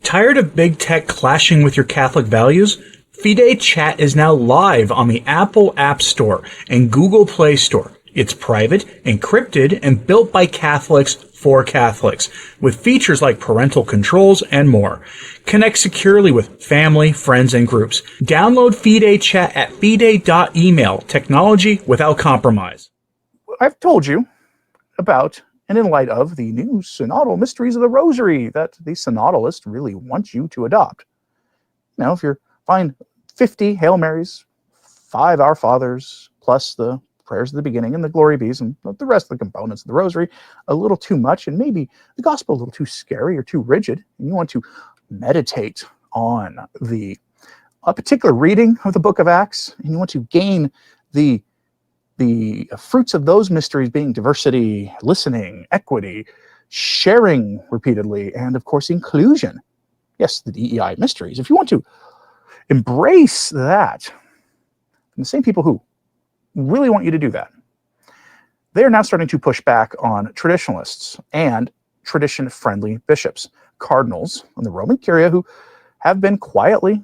Tired of big tech clashing with your Catholic values? Fide Chat is now live on the Apple App Store and Google Play Store. It's private, encrypted, and built by Catholics for Catholics, with features like parental controls and more. Connect securely with family, friends, and groups. Download Fide Chat at fide.email. Technology without compromise. I've told you about, and in light of, the new synodal mysteries of the Rosary that the synodalists really want you to adopt. Now, if you're fine, 50 Hail Marys, 5 Our Fathers, plus the prayers at the beginning and the Glory Bees and the rest of the components of the Rosary a little too much, and maybe the gospel a little too scary or too rigid, and you want to meditate on a particular reading of the book of Acts, and you want to gain the fruits of those mysteries being diversity, listening, equity, sharing repeatedly, and of course inclusion. Yes, the DEI mysteries. If you want to embrace that, and the same people who really want you to do that, they are now starting to push back on traditionalists and tradition-friendly bishops, cardinals in the Roman Curia, who have been quietly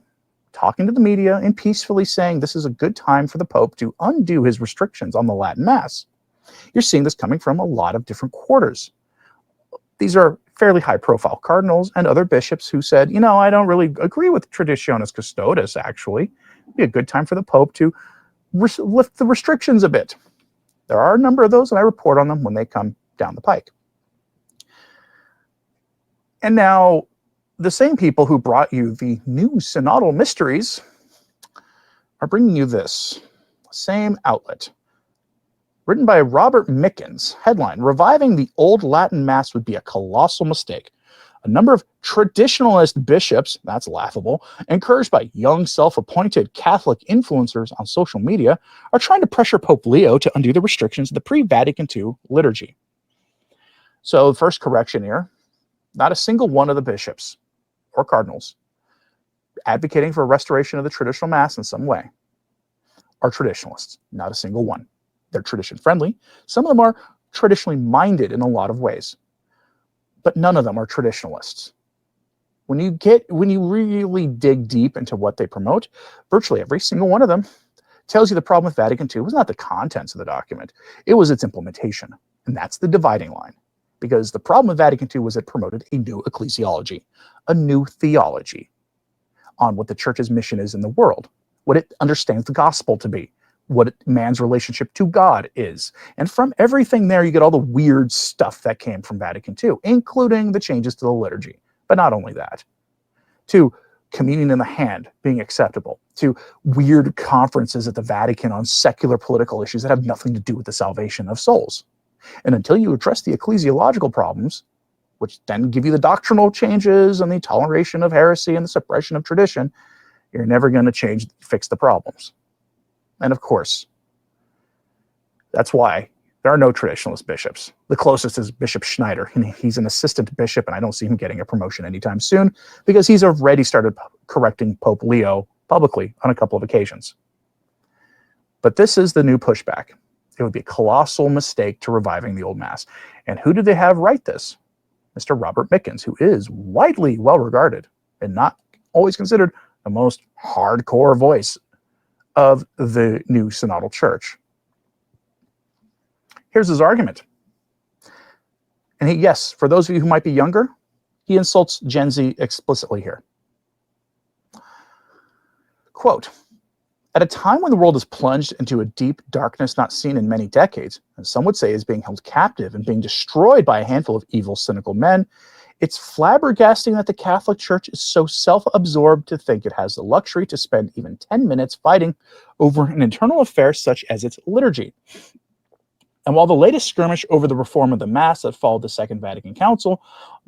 talking to the media and peacefully saying this is a good time for the Pope to undo his restrictions on the Latin Mass. You're seeing this coming from a lot of different quarters. These are fairly high-profile cardinals and other bishops who said, you know, I don't really agree with Traditionis Custodes, actually. It'd be a good time for the Pope to lift the restrictions a bit. There are a number of those, and I report on them when they come down the pike. And now, the same people who brought you the new synodal mysteries are bringing you this. Same outlet. Written by Robert Mickens. Headline, Reviving the Old Latin Mass would be a colossal mistake. A number of traditionalist bishops, that's laughable, encouraged by young self-appointed Catholic influencers on social media, are trying to pressure Pope Leo to undo the restrictions of the pre-Vatican II liturgy. So, the first correction here, not a single one of the bishops or cardinals advocating for a restoration of the traditional Mass in some way are traditionalists. Not a single one. They're tradition-friendly. Some of them are traditionally minded in a lot of ways. But none of them are traditionalists. When you really dig deep into what they promote, virtually every single one of them tells you the problem with Vatican II was not the contents of the document, it was its implementation. And that's the dividing line. Because the problem with Vatican II was it promoted a new ecclesiology, a new theology on what the church's mission is in the world, what it understands the gospel to be, what man's relationship to God is. And from everything there, you get all the weird stuff that came from Vatican II, including the changes to the liturgy. But not only that, to communion in the hand being acceptable, to weird conferences at the Vatican on secular political issues that have nothing to do with the salvation of souls. And until you address the ecclesiological problems, which then give you the doctrinal changes and the toleration of heresy and the suppression of tradition, you're never going to fix the problems. And of course, that's why there are no traditionalist bishops. The closest is Bishop Schneider, and he's an assistant bishop, and I don't see him getting a promotion anytime soon because he's already started correcting Pope Leo publicly on a couple of occasions. But this is the new pushback. It would be a colossal mistake to reviving the old Mass. And who do they have write this? Mr. Robert Mickens, who is widely well-regarded and not always considered the most hardcore voice of the new synodal church. Here's his argument. And yes, for those of you who might be younger, he insults Gen Z explicitly here. Quote, at a time when the world is plunged into a deep darkness not seen in many decades, and some would say is being held captive and being destroyed by a handful of evil, cynical men, it's flabbergasting that the Catholic Church is so self-absorbed to think it has the luxury to spend even 10 minutes fighting over an internal affair such as its liturgy. And while the latest skirmish over the reform of the Mass that followed the Second Vatican Council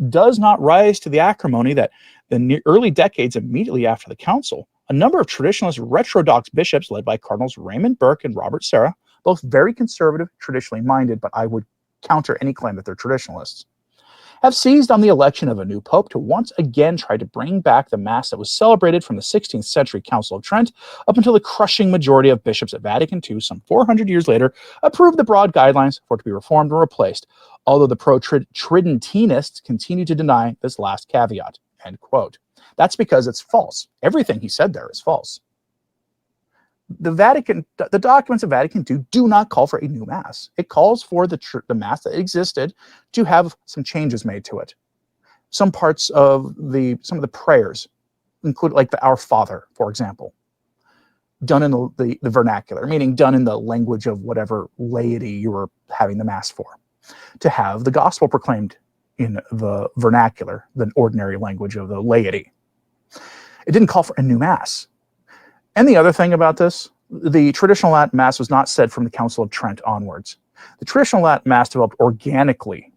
does not rise to the acrimony that the early decades immediately after the Council, a number of traditionalist retrodox bishops led by Cardinals Raymond Burke and Robert Serra, both very conservative, traditionally minded, but I would counter any claim that they're traditionalists, have seized on the election of a new pope to once again try to bring back the Mass that was celebrated from the 16th century Council of Trent up until the crushing majority of bishops at Vatican II, some 400 years later, approved the broad guidelines for it to be reformed and replaced, although the pro-Tridentinists continue to deny this last caveat, end quote. That's because it's false. Everything he said there is false. The documents of Vatican II do not call for a new Mass. It calls for the Mass that existed to have some changes made to it. Some parts of some of the prayers, include like the Our Father, for example, done in the vernacular, meaning done in the language of whatever laity you were having the Mass for. To have the gospel proclaimed in the vernacular, the ordinary language of the laity. It didn't call for a new Mass. And the other thing about this, the traditional Latin Mass was not said from the Council of Trent onwards. The traditional Latin Mass developed organically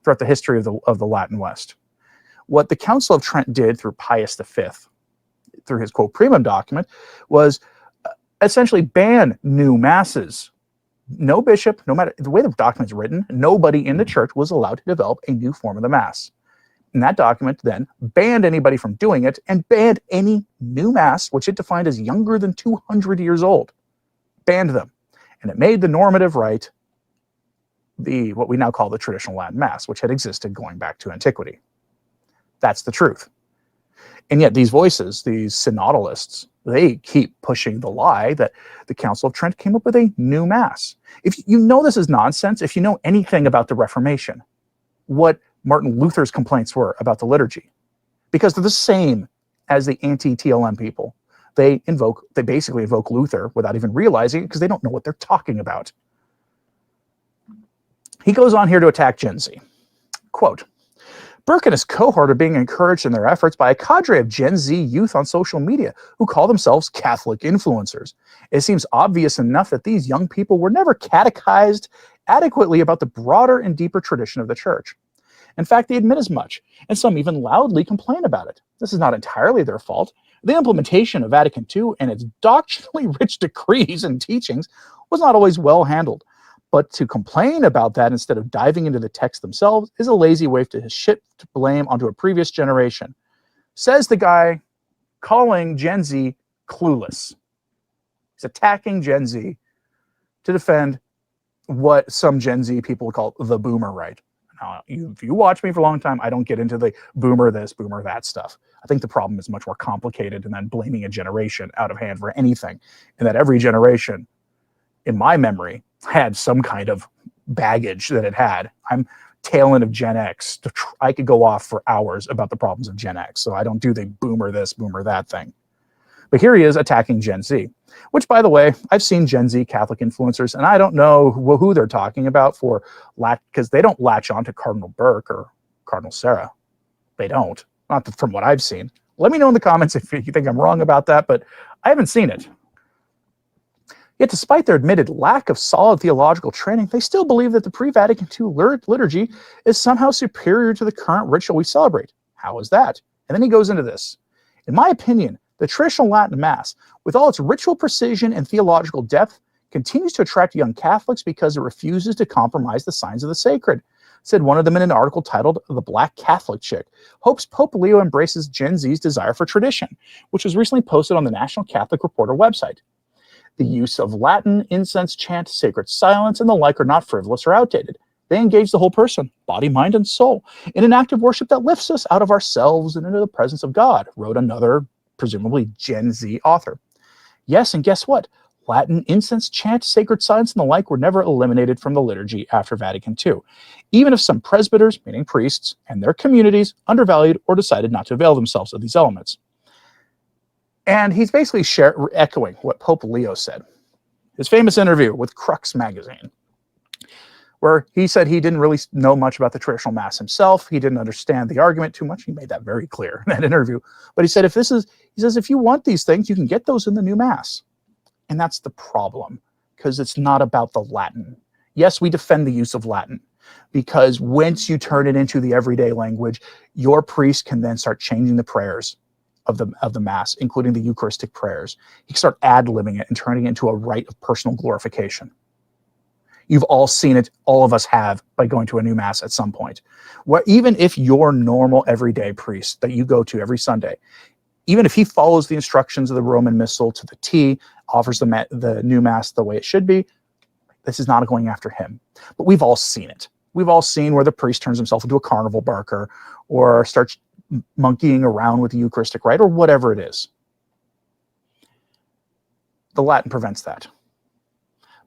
throughout the history of the Latin West. What the Council of Trent did through Pius V, through his quo primum document, was essentially ban new Masses. No bishop, no matter the way the document is written, nobody in the church was allowed to develop a new form of the Mass. And that document then banned anybody from doing it and banned any new Mass, which it defined as younger than 200 years old. Banned them. And it made the normative rite what we now call the traditional Latin Mass, which had existed going back to antiquity. That's the truth. And yet these voices, these synodalists, they keep pushing the lie that the Council of Trent came up with a new Mass. If you know this is nonsense, if you know anything about the Reformation, what Martin Luther's complaints were about the liturgy, because they're the same as the anti-TLM people. They basically invoke Luther without even realizing it because they don't know what they're talking about. He goes on here to attack Gen Z. Quote, Burke and his cohort are being encouraged in their efforts by a cadre of Gen Z youth on social media who call themselves Catholic influencers. It seems obvious enough that these young people were never catechized adequately about the broader and deeper tradition of the church. In fact, they admit as much, and some even loudly complain about it. This is not entirely their fault. The implementation of Vatican II and its doctrinally rich decrees and teachings was not always well handled. But to complain about that instead of diving into the text themselves is a lazy way to shift blame onto a previous generation. Says the guy calling Gen Z clueless. He's attacking Gen Z to defend what some Gen Z people call the boomer right. Now, if you watch me for a long time, I don't get into the boomer this, boomer that stuff. I think the problem is much more complicated than blaming a generation out of hand for anything. And that every generation, in my memory, had some kind of baggage that it had. I'm tail end of Gen X. I could go off for hours about the problems of Gen X, so I don't do the boomer this, boomer that thing. But here he is attacking Gen Z, which, by the way, I've seen Gen Z Catholic influencers, and I don't know who they're talking about because they don't latch on to Cardinal Burke or Cardinal Sarah. They don't, not from what I've seen. Let me know in the comments if you think I'm wrong about that, but I haven't seen it. Yet despite their admitted lack of solid theological training, they still believe that the pre-Vatican II liturgy is somehow superior to the current ritual we celebrate. How is that? And then he goes into this. In my opinion, the traditional Latin Mass, with all its ritual precision and theological depth, continues to attract young Catholics because it refuses to compromise the signs of the sacred, said one of them in an article titled The Black Catholic Chick, hopes Pope Leo embraces Gen Z's desire for tradition, which was recently posted on the National Catholic Reporter website. The use of Latin, incense, chant, sacred silence, and the like are not frivolous or outdated. They engage the whole person, body, mind, and soul, in an act of worship that lifts us out of ourselves and into the presence of God, wrote another, presumably Gen Z author. Yes, and guess what? Latin, incense, chant, sacred silence, and the like were never eliminated from the liturgy after Vatican II, even if some presbyters, meaning priests, and their communities undervalued or decided not to avail themselves of these elements. And he's basically echoing what Pope Leo said. His famous interview with Crux magazine, where he said he didn't really know much about the traditional Mass himself. He didn't understand the argument too much. He made that very clear in that interview. But he said, if you want these things, you can get those in the new Mass. And that's the problem, because it's not about the Latin. Yes, we defend the use of Latin, because once you turn it into the everyday language, your priest can then start changing the prayers of the Mass, including the Eucharistic prayers. He can start ad-libbing it and turning it into a rite of personal glorification. You've all seen it, all of us have, by going to a new Mass at some point. Where even if your normal everyday priest that you go to every Sunday, even if he follows the instructions of the Roman Missal to the T, offers the new Mass the way it should be, this is not going after him. But we've all seen it. We've all seen where the priest turns himself into a carnival barker or starts monkeying around with the Eucharistic rite or whatever it is. The Latin prevents that.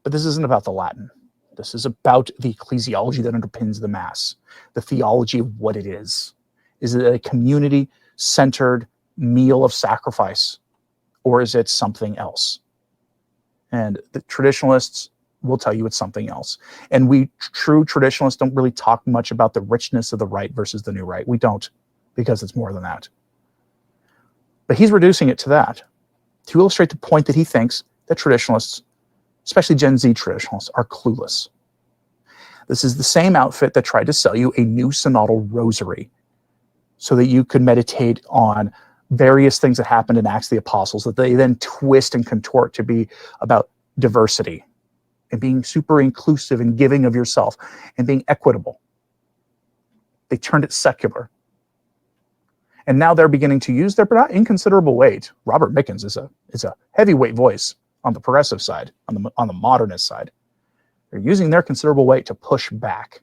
But this isn't about the Latin. This is about the ecclesiology that underpins the Mass, the theology of what it is. Is it a community-centered meal of sacrifice, or is it something else? And the traditionalists will tell you it's something else. And we true traditionalists don't really talk much about the richness of the rite versus the new rite. We don't, because it's more than that. But he's reducing it to that, to illustrate the point that he thinks that traditionalists, especially Gen Z traditionalists, are clueless. This is the same outfit that tried to sell you a new synodal rosary so that you could meditate on various things that happened in Acts of the Apostles that they then twist and contort to be about diversity and being super inclusive and giving of yourself and being equitable. They turned it secular. And now they're beginning to use their not inconsiderable weight. Robert Mickens is a heavyweight voice on the progressive side, on the modernist side. They're using their considerable weight to push back.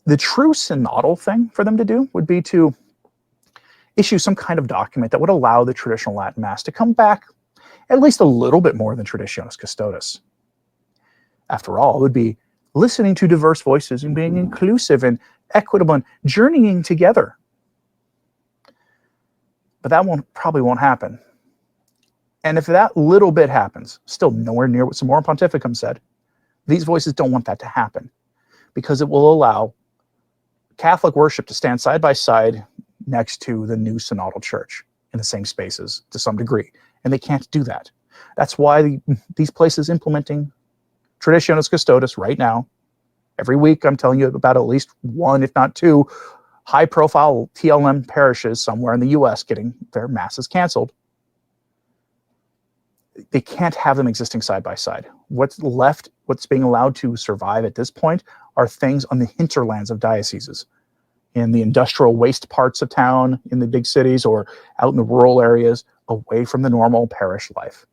The true synodal thing for them to do would be to issue some kind of document that would allow the traditional Latin Mass to come back at least a little bit more than Traditionis Custodes. After all, it would be listening to diverse voices and being inclusive and equitable and journeying together. But that probably won't happen. And if that little bit happens, still nowhere near what Summorum Pontificum said, these voices don't want that to happen because it will allow Catholic worship to stand side by side next to the new synodal church in the same spaces to some degree. And they can't do that. That's why these places implementing Traditionis Custodes right now, every week I'm telling you about at least one, if not two, high-profile TLM parishes somewhere in the U.S. getting their masses canceled. They can't have them existing side by side. What's left, what's being allowed to survive at this point are things on the hinterlands of dioceses, in the industrial waste parts of town, in the big cities, or out in the rural areas, away from the normal parish life,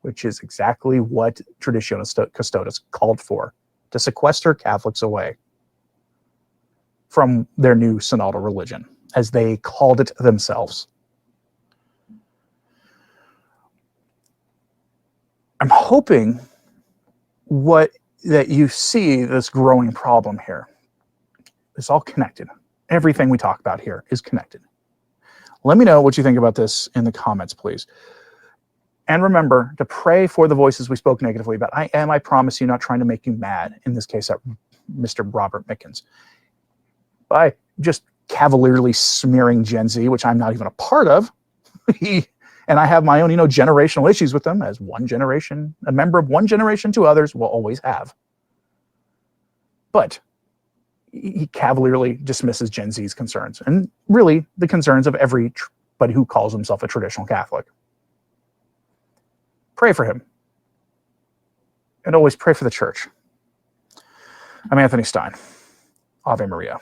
which is exactly what Traditionis Custodes called for, to sequester Catholics away from their new synodal religion, as they called it themselves. I'm hoping that you see this growing problem here. It's all connected. Everything we talk about here is connected. Let me know what you think about this in the comments, please. And remember to pray for the voices we spoke negatively about. I promise you, not trying to make you mad, in this case, at Mr. Robert Mickens, by just cavalierly smearing Gen Z, which I'm not even a part of. And I have my own, generational issues with them, as one generation, a member of one generation to others will always have. But he cavalierly dismisses Gen Z's concerns, and really the concerns of everybody who calls himself a traditional Catholic. Pray for him. And always pray for the church. I'm Anthony Stine. Ave Maria.